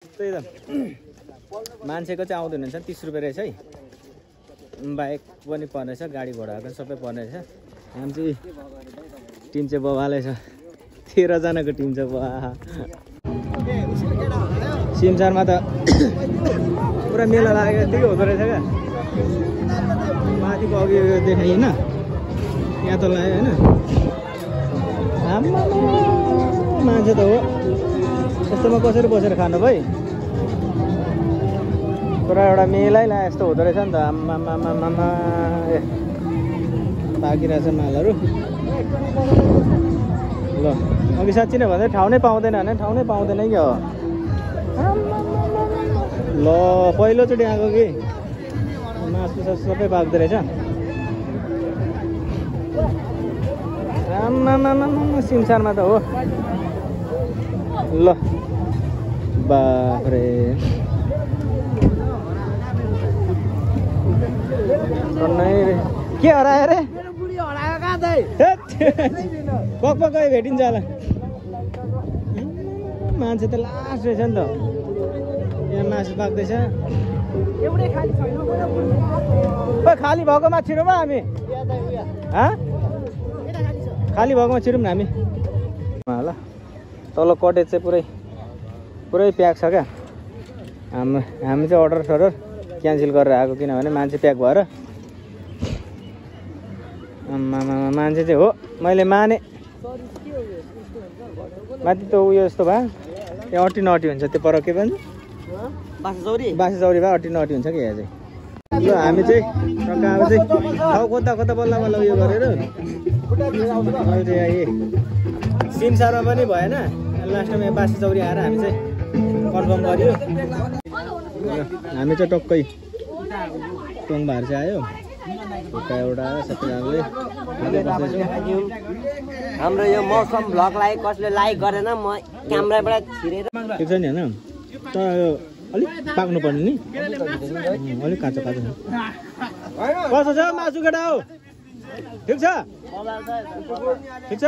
त्यही त मान्छेको चाहिँ आउँदैन रहेछ 30 रुपियाँ रहेछ है। बाइक पनि पर्ने रहेछ, गाडी घोडाको सबै पर्ने रहेछ। हामी चाहिँ टिम चाहिँ बवालै छ, 13 जनाको टिम छ। बा सिमसारमा त पुरा मेला लागेको त्यही हुँदो रहेछ क्या। माथिको अघि देखाइएन, यहाँ त लाग्यो होइन। आम्मा मान्छे त हो, यस्तोमा कसरी बसेर खानु भाइ। पुरा एउटा मेलै लाए जस्तो हुँदो रहेछ नि त। आम्मामामामा पाकिरहेछ मालहरू। ल अघि साँच्ची नै भन्दै ठाउँ नै पाउँदैन भने ठाउँ नै पाउँदैन क्या हो। ल पहिलोचोटि आएको कि मासु सबै पाक्दो रहेछ। आम्मामामा सिमसारमा त हो। ल बाफ्रे के हरायो रे? पक्क गए भेटिन्छ होला। मान्छे त लास्ट रहेछ नि त। यहाँ मासु पाक्दैछ। खाली भएकोमा छिरौँ हामी। खाली भएकोमा छिरौँ न हामी। ल तल कटेज चाहिँ पुरै प्याक छ क्या। हामी चाहिँ अर्डर क्यान्सल गरेर आएको, किनभने मान्छे प्याक भएर। मान्छे चाहिँ हो मैले माने। माथि त उयो जस्तो भयो, त्यहाँ अट्टी नटी हुन्छ त्यो पर के भन्छ बासे चौरी भए अट्टी नटी हुन्छ कि यहाँ चाहिँ। ल हामी चाहिँ टक्क अब चाहिँ ठाउँ खोज्दा बल्ल उयो गरेर सिमसारमा पनि भएन। लास्टमा यहाँ बासे चौरी आएर हामी चाहिँ कन्फर्म गरियो। हामी चाहिँ टक्कै टोङभार चाहिँ आयो। एउटा सबैजनाले हाम्रो यो मौसम भ्लगलाई कसले लाइक गरेन म क्यामेराबाट छिरेर ठिक छ नि होइन। तर अलिक पाक्नुपर्ने नि, अलिक काँचो छ। कसो छ मासु केटा हो? ठिक छ ठिक छ।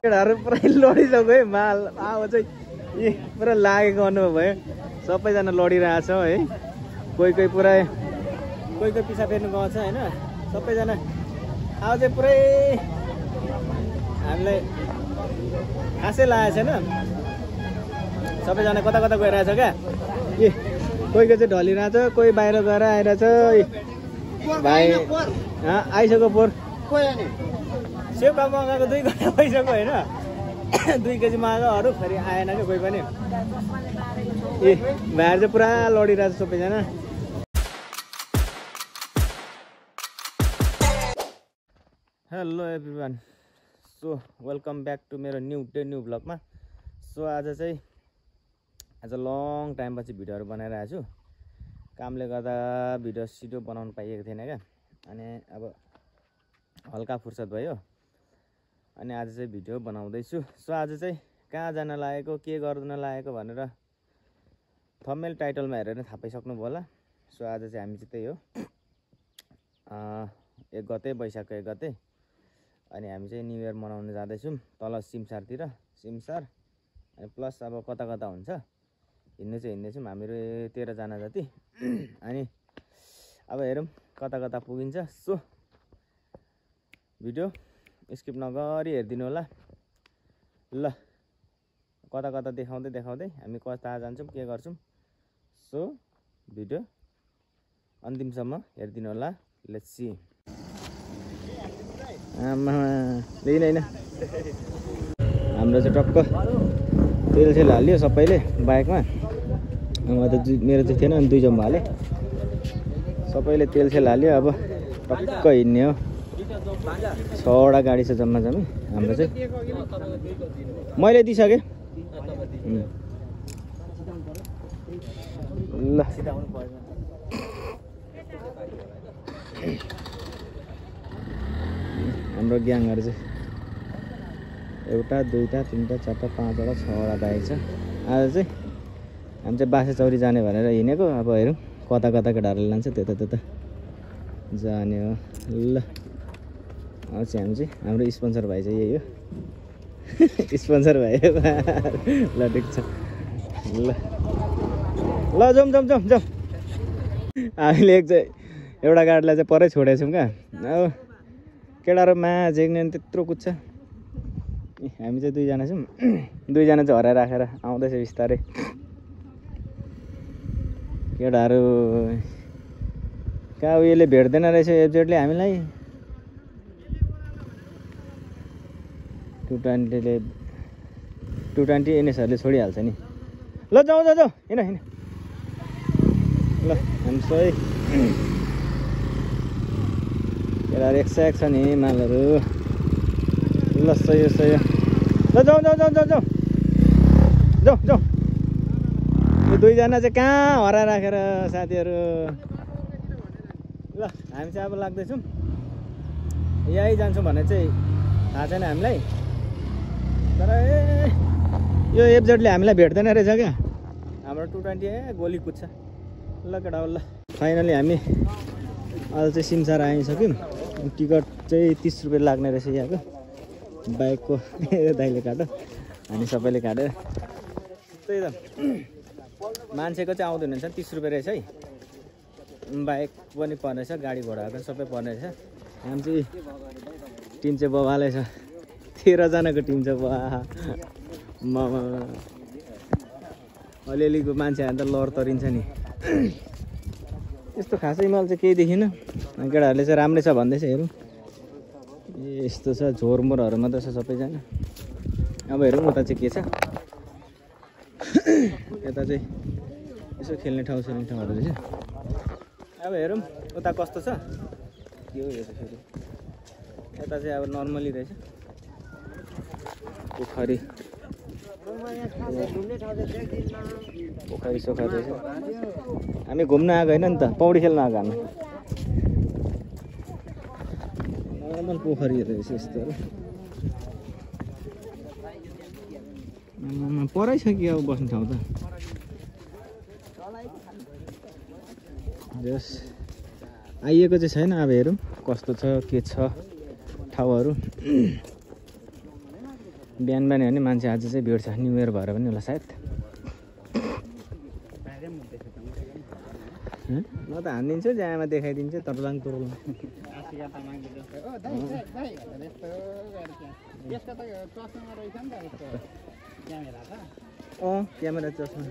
केटाहरू पुरै लडिसक्यो है। माल अब चाहिँ पुरा लागेको अनुभव भयो। सबैजना लडिरहेछ है। कोही पुरै पिसा फेर्नु गएको छ होइन। सबैजना अब चाहिँ पुरै हामीलाई खासै लागेको छैन। सबैजना कता गइरहेछ क्या। कोहीको चाहिँ ढलिरहेछ, कोही बाहिर गएर आइरहेछ। भाइ आइसक्यो पोहोर सेउका मगाएको 2 घन्टा भइसक्यो होइन। 2 केजी मगाएको फेरि आएन क्या कोही पनि। भाइहरू चाहिँ पुरा लडिरहेछ सबैजना। Hello everyone, so welcome back to मेरो न्यू भ्लगमा। सो आज लङ टाइमपछि भिडियोहरू बनाइरहेको छु। कामले गर्दा भिडियो बनाउनु पाइएको थिएन क्या। अनि अब हल्का फुर्सद भयो, अनि आज चाहिँ भिडियो बनाउँदैछु। सो आज चाहिँ कहाँ जान लागेको, के गर्न लागेको भनेर थम्बनेल टाइटलमा हेरेर थाहा पाइसक्नुभयो होला। सो आज चाहिँ हामी चाहिँ त्यही हो 1 गते, वैशाखको 1 गते। अनि हामी चाहिँ न्यू इयर मनाउन जाँदैछौँ तल सिमसारतिर। अनि प्लस अब कता हुन्छ हिँड्दैछौँ हामीहरू 13 जना जति। अनि अब हेरौँ कता पुगिन्छ। सो भिडियो स्किप नगरी हेरिदिनु होला। ल कता देखाउँदै हामी कता जान्छौँ, के गर्छौँ। सो भिडियो अन्तिमसम्म हेरिदिनु होला। Let's see. आमा लिइन होइन, हाम्रो चाहिँ टक्क तेल हाल्यो सबैले बाइकमा। मेरो चाहिँ थिएन, अनि 2 जम्मा हालेँ। सबैले तेल हाल्यो। अब टक्क हिँड्ने हो। 6वटा गाडी छ जम्मा हाम्रो चाहिँ। मैले दिइसकेँ। ल हाम्रो ग्याङहरू चाहिँ 1 2 3 4 5 6वटा बाइक छ। आज चाहिँ हामी चाहिँ बासे चौरी जाने भनेर हिँडेको। अब हेरौँ कता केटाहरूले लान्छ त्यता जाने हो। ल अब चाहिँ हाम्रो स्पोन्सर भाइ चाहिँ यही हो। स्पोन्सर भाइ ल ठिक छ। ल ल जाउँ जाउँ जाउँ जाउँ हामीले एउटा गाडीलाई चाहिँ परै छोडेको छौँ क्या अब केटाहरू मा झेक्ने त्यत्रो कुद्छ हामी चाहिँ दुईजना छौँ दुईजना चाहिँ हराएर राखेर आउँदैछ बिस्तारै केटाहरू कहाँ उयोले भेट्दैन रहेछ एफजेडले हामीलाई 220 एनएसहरूले छोडिहाल्छ नि ल जाउँ जाउँ जाउँ हिँड हिँड ल हामी सबै केटाहरू एक छ नि मालहरू ल सही सही ल जाउँ जाउँ जाउँ जाउँ जाउँ जाउँ जाउँ यो दुईजना चाहिँ कहाँ हराएर राखेर साथीहरू ल हामी चाहिँ अब लाग्दैछौँ यहीँ जान्छौँ भने चाहिँ थाहा छैन हामीलाई तर यो एफजेडले हामीलाई भेट्दैन रहेछ क्या हाम्रो 220 गोली कुद्छ ल केटा ल फाइनली हामी अहिले चाहिँ सिमसार आइसक्यौँ टिकट चाहिँ 30 रुपियाँ लाग्ने रहेछ यहाँको बाइकको दाइले काट्यो हामी सबैले काटेर त्यही त मान्छेको चाहिँ आउँदैन रहेछ 30 रुपियाँ रहेछ है बाइक पनि पर्ने छ गाडी घोडाहरू पनि सबै पर्ने रहेछ हामी चाहिँ टिम चाहिँ बबालै छ 13 जनाको टिम छ बा अलिअलिको मान्छे आएर त लर तरिन्छ नि यस्तो खासै मैले चाहिँ केही देखिनँ केटाहरूले चाहिँ राम्रै छ भन्दैछ हेरौँ यस्तो छ झोरमोरहरू मात्रै छ सबैजना अब हेरौँ उता चाहिँ के छ यता चाहिँ यसो खेल्ने ठाउँहरू रहेछ अब हेरौँ उता कस्तो छ के हो यो फेरि यता चाहिँ अब नर्मली रहेछ पोखरी सोखरी रहेछ हामी घुम्न आएको होइन नि त पौडी खेल्न आएको हामी नर्मल पोखरीहरू रहेछ यस्तोहरू परै छ कि अब बस्ने ठाउँ त जस आइएको चाहिँ छैन अब हेरौँ कस्तो छ के छ ठाउँहरू बिहान बिहान हेर्ने मान्छे आज चाहिँ भिड छ न्यु इयर भएर पनि होला सायद म त हानिदिन्छु जहाँमा देखाइदिन्छु तरलाङ तुरलाङ क्यामेरा चस्मा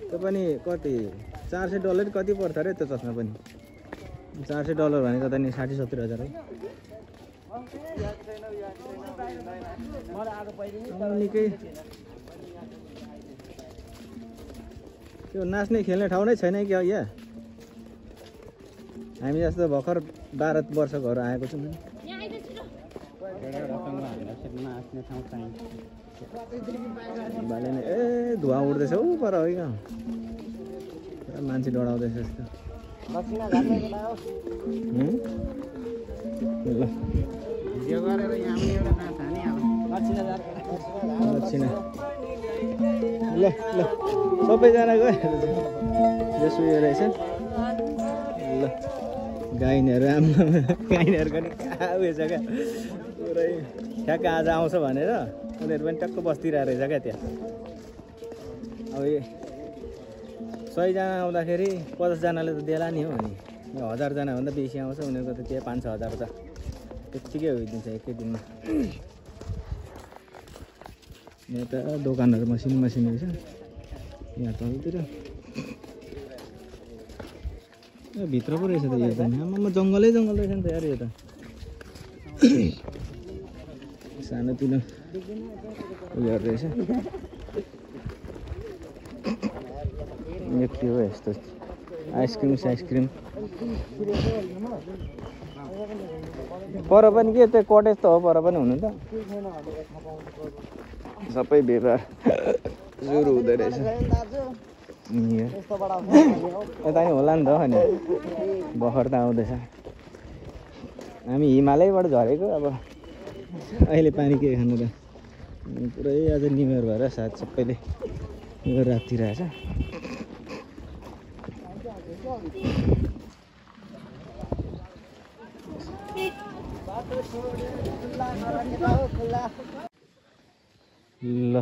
त्यो पनि कति $400 कति पर्छ अरे त्यो चस्मा पनि $400 भनेको त नि 60-70 हजार है निकै त्यो नाच्ने खेल्ने ठाउँ नै छैन क्या यहाँ हामी जस्तो भर्खर 12 वर्षकोहरू आएको छौँ भाले नै ए धुवा उड्दैछ ऊ पर है क्या मान्छे डढाउँदैछ यस्तो ल ल ल सबैजना गयो जसो यो रहेछ ल गाइनेहरू आमा गाइनेहरूको नि कहाँ उयो छ क्या पुरै ठ्याक्क आज आउँछ भनेर उनीहरू पनि टक्क बस्तिरहेको रहेछ क्या त्यहाँ अब 100 जना आउँदाखेरि 50 जनाले त देला नि हो नि 1000 जनाभन्दा बेसी आउँछ उनीहरूको त त्यहाँ 5-6 हजार त त्यत्तिकै होइदिन्छ एकै दिनमा यहाँ त दोकानहरू मसिनो छ यहाँ तलतिर भित्र पो रहेछ त यो त आमामा जङ्गलै जङ्गल रहेछ नि त यार यो त सानोतिनो उयोहरू रहेछ यो के हो यस्तो आइसक्रिम पर पनि के त्यो कटेज त हो पर पनि हुनु त सबै भिडभाड सुरु हुँदै रहेछ यता नि होला नि त अनि भर्खर त आउँदैछ हामी हिमालयबाट झरेको अब अहिले पानी के खानु त पुरै आज न्यु इयर भएर सायद सबैले यो राततिर आएछ ल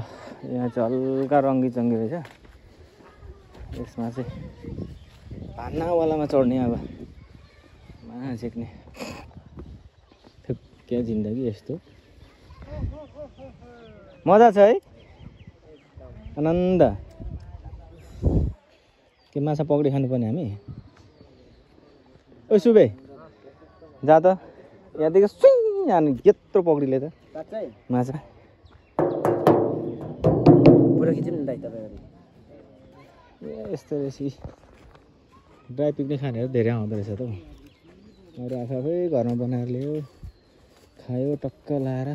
यहाँ चाहिँ हल्का रङ्गी चङ्गी रहेछ यसमा चाहिँ भान्नावालामा चढ्ने अब माछा झिक्ने क्या जिन्दगी यस्तो मजा छ है आनन्द के माछा पक्रि खानुपर्ने हामी ओ सुबे जा त यहाँदेखि सुई अनि यत्रो पक्रिले त माछा पुरा खिच्नु नि दाइ तपाईहरु यस्तो रहेछ ड्राई पिकनिक खानेहरू धेरै आउँदो रहेछ त अरू आफै घरमा बनाएर ल्यायो खायो टक्क लाएर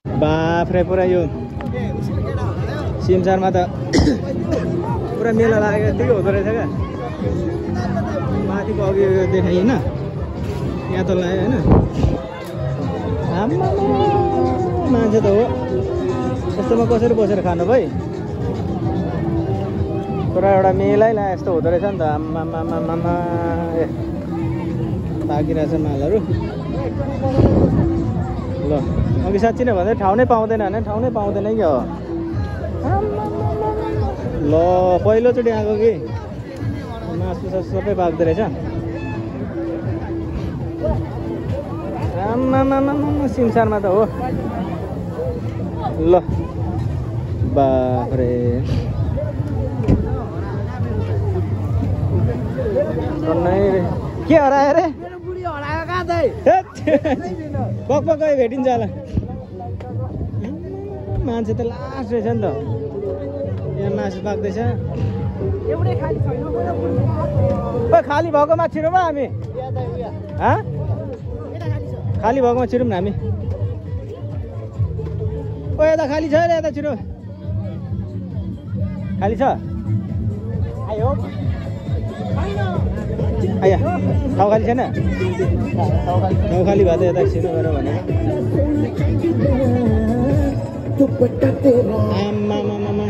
बाफ्रे पुरा यो सिमसारमा त पुरा मेला लागेको जतिकै हुँदो रहेछ क्या माथिको अघि देखाइ होइन यहाँ त लाग्यो होइन मान्छे त हो यस्तोमा कसरी बसेर खानु भाइ पुरा एउटा मेलै लाग्यो यस्तो हुँदो रहेछ नि त आम्मामामामा ए पाकिरहेछ मालहरू ल अघि साँच्ची नै भन्दै ठाउँ नै पाउँदैन भने ठाउँ नै पाउँदैन क्या हो ल पहिलोचोटि आएको कि मासु सासु सबै पाक्दो रहेछ आम्मामामा सिमसारमा त हो ल बाफ्रे के हरायो रे पक पक्कै भेटिन्छ होला मान्छे त लास्ट रहेछ नि त यहाँ मासु पाक्दैछ खाली भएकोमा छिरौँ हामी खाली भएकोमा छिरौँ न हामी ओ यता खाली छ अरे यता छिरो खाली छ आयो आया ठाउँ खाली छैन ठाउँ खाली भए त यता छिर्नु गएर भनेको आम्मामामा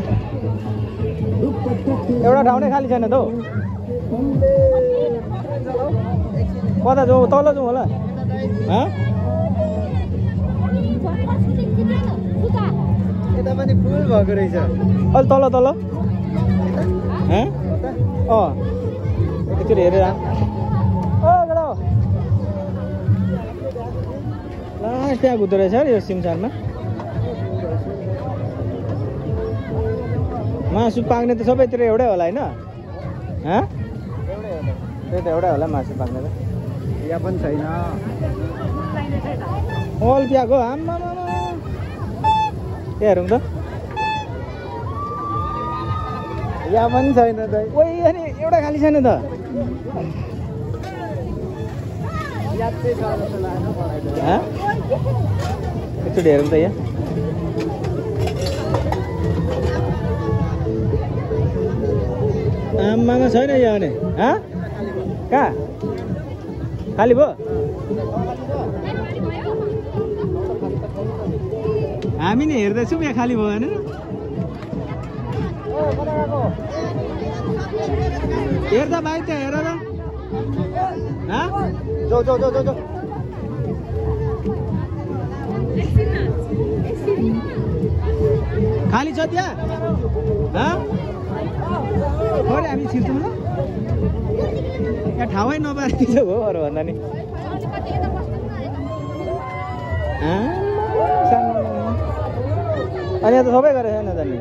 एउटा ठाउँ नै खाली छैन त कता जाउँ तल जाउँ होला यता पनि फुल भएको रहेछ अलि तल तल एकचोटि हेरेर केटा लास्ट त्यहाँ हुँदो रहेछ यो सिमसारमा मासु पाक्ने त सबैतिर एउटै होला होइन त्यही त एउटै होला मासु पाक्ने त यहाँ पनि छैन अल प्याएको आम्मा त्यहाँ हेरौँ त यहाँ पनि छैन त ओइ अनि एउटा खाली छैन त एकचोटि हेरौँ त यहाँ आम्मामा छैन यहाँ भने कहाँ खाली भयो हामी नि हेर्दैछौँ यहाँ खाली भयो भने हेर्दा भाइ त्यहाँ हेर त खाली छ त्यहाँ हामी छिर्छौँ ल यहाँ ठाउँै नपाएर भयो अरू भन्दा नि अनि यहाँ त सबै गरेको छैन त नि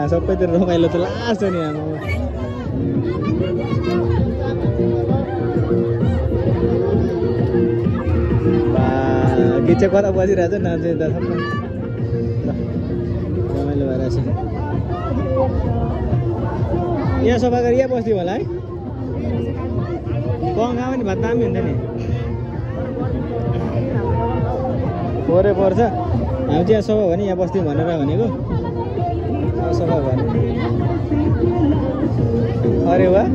सबैतिर रमाइलो त लास्ट हो नि हाम्रो गीत चाहिँ कता बजिरहेछ नाच्ने त सबै रमाइलो भइरहेछ यहाँ सफा गरी यहाँ बस्थ्यो होला है कहाँ पनि भात दामी हुन्छ नि पोरे पर्छ हामी चाहिँ यहाँ सफा भने यहाँ बस्थ्यौँ भनेर भनेको सफा भने अरे वाह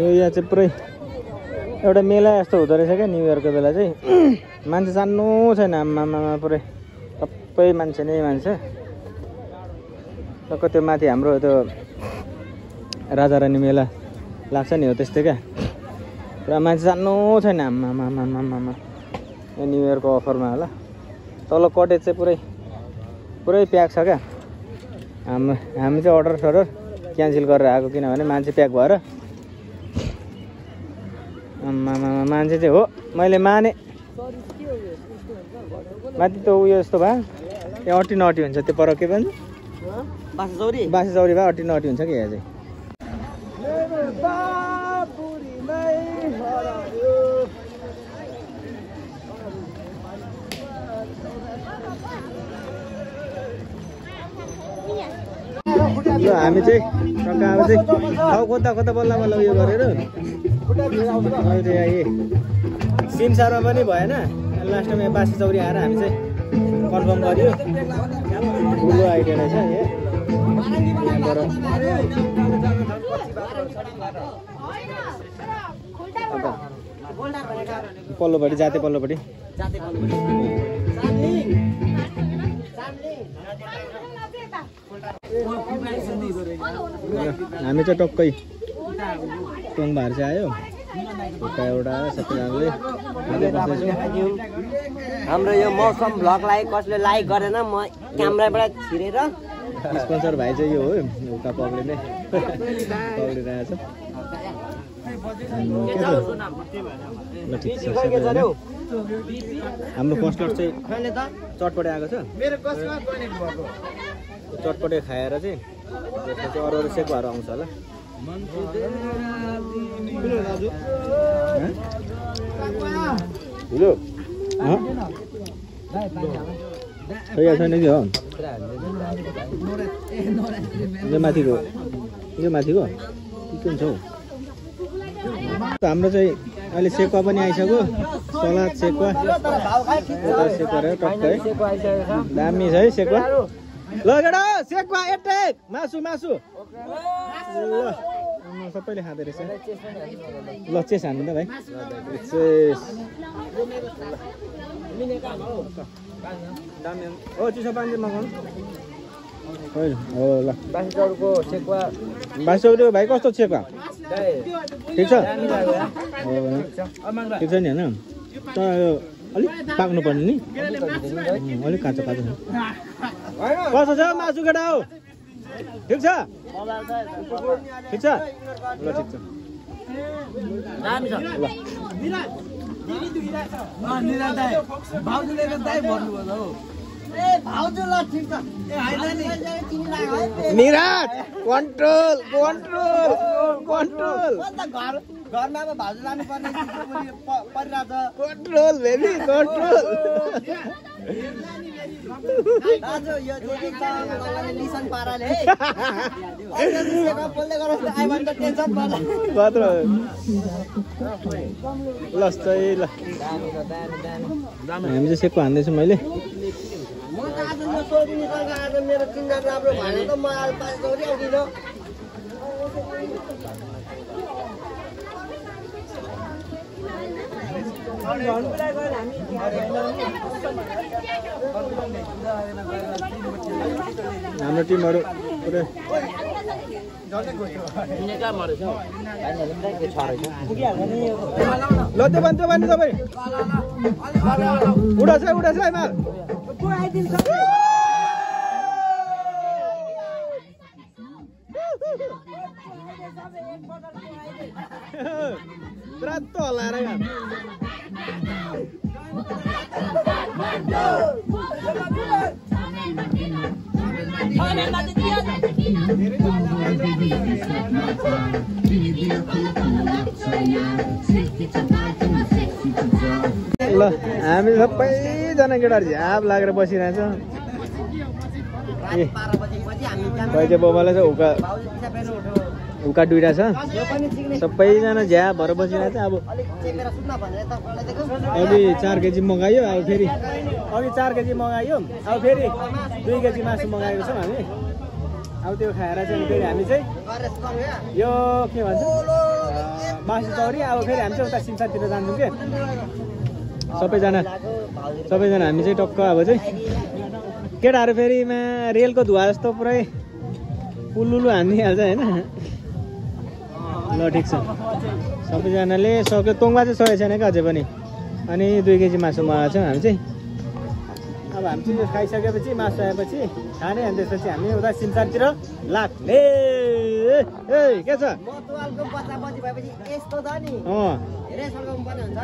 यहाँ चाहिँ पुरै एउटा मेला जस्तो हुँदो रहेछ क्या न्यु इयरको बेला चाहिँ मान्छे जान्नु छैन आमामा पुरै सबै मान्छे नै मान्छे टक्क त्यो माथि हाम्रो त्यो राजारानी मेला लाग्छ नि हो त्यस्तै क्या पुरा मान्छे जान्नु छैन आमामा यो न्यु इयरको अफरमा होला तल कटेज चाहिँ पुरै प्याक छ क्या हामी चाहिँ अर्डर क्यान्सल गरेर आएको किनभने मान्छे प्याक भएर मान्छे चाहिँ हो मैले माने माथि त उयो जस्तो भए त्यहाँ अट्टी नटी हुन्छ त्यो पर के भन्छ बासी चौरी भए अट्टी नटी हुन्छ कि यहाँ चाहिँ हामी चाहिँ टक्क अब चाहिँ ठाउँ खोज्दा बल्ल उयो गरेर सिमसारमा पनि भएन लास्टमा यहाँ बासी चौरी आएर हामी चाहिँ कन्फर्म गरियो ठुलो आइडिया रहेछ पल्लोपट्टि जाते पल्लोपट्टि हामी चाहिँ टक्कै टोङबार चाहिँ आयो एउटा सबैजनाले हाम्रो यो मौसम भ्लगलाई कसले लाइक गरेन म क्यामेराबाट छिरेर स्पोन्सर भाइ चाहिँ यो हो उका पक्रिने पक्रिरहेछ हाम्रो फर्स्ट लट चाहिँ चटपटे आएको छ चटपटे खाएर चाहिँ त्यसमा चाहिँ अरू सेकहरू आउँछ होला छैन कि हो यो माथिको के हुन्छ हौ हाम्रो चाहिँ अहिले सेकुवा पनि आइसक्यो सलाद सेकुवा टक्कै दामी छ है सेकुवा ल केटा सेकुवा एटेक मासु ल सबैले खाँदो रहेछ ल चेस हान्नु त भाइ चेस हो चिसो पानी मगाउनु हो ल बासी चौरको भाइ कस्तो सेकुवा ठिक छ ठिक छ नि होइन तर अलिक पाक्नु पर्ने नि अलिक काँचो कस्तो छ मासु केटा हो ठिक छ ल ठिक छ निराज कन्ट्रोल घरमा अब भाउजू लानु पर्ने परिरहेछ कन्ट्रोल बेबी कन्ट्रोल दाजु यो चाहिँ लिसन पाराले बोल्दै गरोस् आइ भने त टेन्सन पर्ला कत्रो लस्टै ल हामी चाहिँ सेको हान्दैछु मैले म त आज यो सोधिने सरकार आज मेरो चिन्जान राम्रो भएन त म आज पास गरी आउँदिन हाम्रो टिमहरु पुरै ल त्यो भन्नु तपाईँ उडाछ है माल रातो हलाएर ल हामी सबैजना केटाहरू झ्याप लागेर बसिरहेछ कहिले बोमाले चाहिँ उका दुइटा छ सबैजना झ्याप भएर बसिरहेछ अब अघि 4 केजी मगायो अब फेरि अघि 4 केजी मगायो अब फेरि 2 केजी मासु मगाएको छौँ हामी अब त्यो खाएर चाहिँ फेरि हामी चाहिँ यो के भन्छ मासु चौरी अब फेरि हामी चाहिँ उता सिमसारतिर जान्छौँ के सबैजना हामी चाहिँ टक्क अब चाहिँ केटाहरू फेरिमा रेलको धुवा जस्तो पुरै पुलुलु हानिहाल्छ होइन ल ठिक छ सबैजनाले सक्यो तोङ्बा चाहिँ सकेको छैन क्या अझै पनि अनि 2 केजी मासु मगाएको छौँ हामी चाहिँ अब हामी चाहिँ खाइसकेपछि मासु आएपछि खाने अनि त्यसपछि हामी उता सिमसारतिर लाग्ने के छ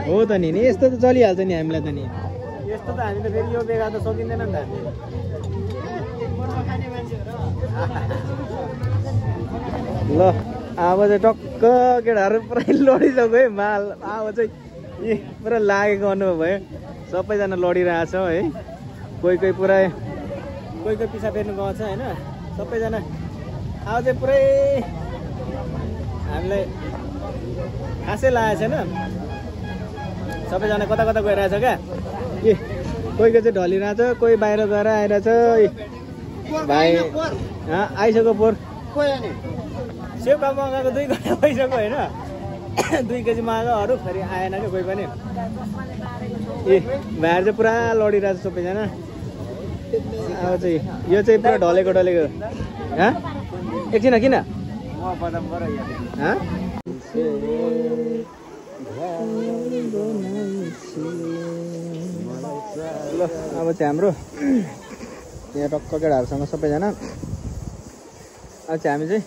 हो त नि यस्तो त चलिहाल्छ नि हामीलाई त नि यस्तो त हामी त फेरि यो बेगा त सकिँदैन नि त ल अब चाहिँ टक्क केटाहरू पुरै लडिसक्यो है माल अब चाहिँ पुरा लागेको अनुभव भयो सबैजना लडिरहेछ है कोही पुरै कोही पिसा फेर्नु गएको छ होइन सबैजना अब चाहिँ पुरै हामीलाई खासै लागेको छैन सबैजना कता कता गइरहेछ क्या कोहीको चाहिँ ढलिरहेछ कोही बाहिर गएर आइरहेछ भाइ आइसक्यो पोहोर सेउका मगाएको 2 घन्टा भइसक्यो होइन 2 केजी मगाएको अरू फेरि आएन क्या कोही पनि भाइहरू चाहिँ पुरा लडिरहेछ सबैजना अब चाहिँ यो चाहिँ पुरा ढलेको एकछिन किन ल अब चाहिँ हाम्रो यहाँ टक्क केटाहरूसँग सबैजना अब चाहिँ हामी चाहिँ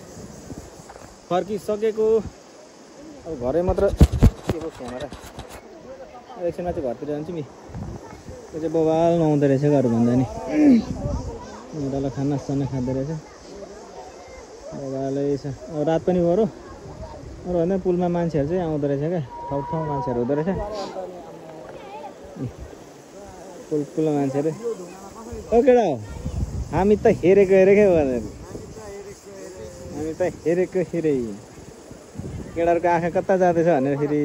फर्किसकेको अब घरै मात्र के पो क्यामेरा एकछिनमा चाहिँ घरतिर जान्छु नि त्यो चाहिँ बबाल नआउँदो रहेछ घर भन्दा नि डल्ल खानासाना खाँदो रहेछ बबालै छ अब रात पनि गरौँ अरू भन्दा पुलमा मान्छेहरू चाहिँ आउँदो रहेछ क्या ठाउँ मान्छेहरू हुँदो रहेछ पुलमा मान्छेहरू ओ केटा हो हामी त हेरेको भनेर हामी त हेरेको केटाहरूको आँखा कता जाँदैछ भनेर फेरि